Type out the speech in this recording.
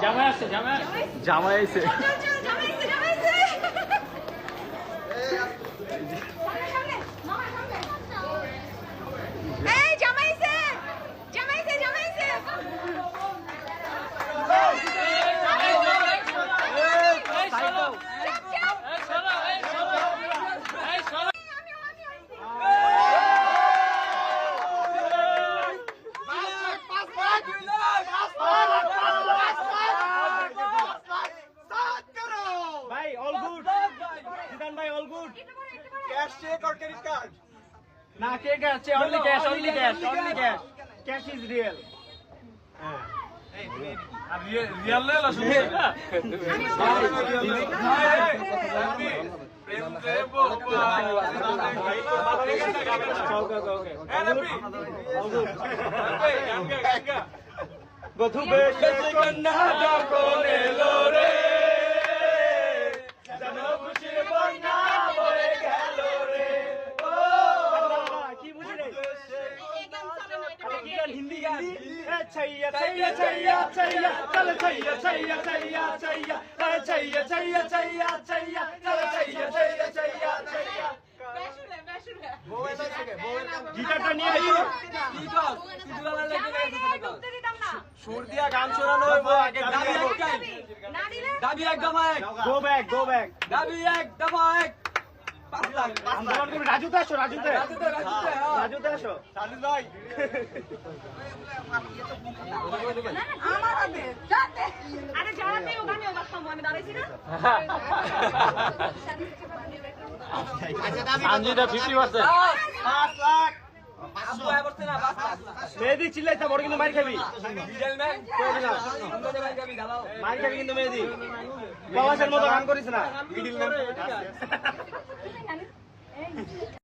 জামাই আছে জামাই আছে না কেক আছে only cash cash is real Real ले लो শুনে বধু বেশে কন্যা কোলে লোরে জানো খুশির বন্যা বয়ে গেল রে ও কি বুঝি রে हिंदी गाली छैया छैया छैया छैया चल छैया छैया छैया छैया चल छैया छैया छैया छैया चल छैया छैया छैया छैया গিটারটা নিয়ে আইছো কি কর সিধুলা লেগে গেছে সুর দিয়া গান শোনানো হইবো আগে দাবি এক দফা এক গো ব্যাক দাবি এক দফা এক আন্দোলন করে রাজুতে আসো রাজুতে আসো সালিস ভাই আমার হবে যাতে আরে যাতে ওখানে ওখানে আমি দাঁড়াইছি না আঞ্জিটা 50% 5 লাখ আবু আয় করতে না 5 লাখ মেহেদি চিল্লাইতা বড় কিন্তু মার খাবি ডিজেল ম্যান কই না সুন্দর মার খাবি দাঁড়াও মার খাবি কিন্তু মেহেদি বাবাসের মতো গান করিস না মিডল ম্যান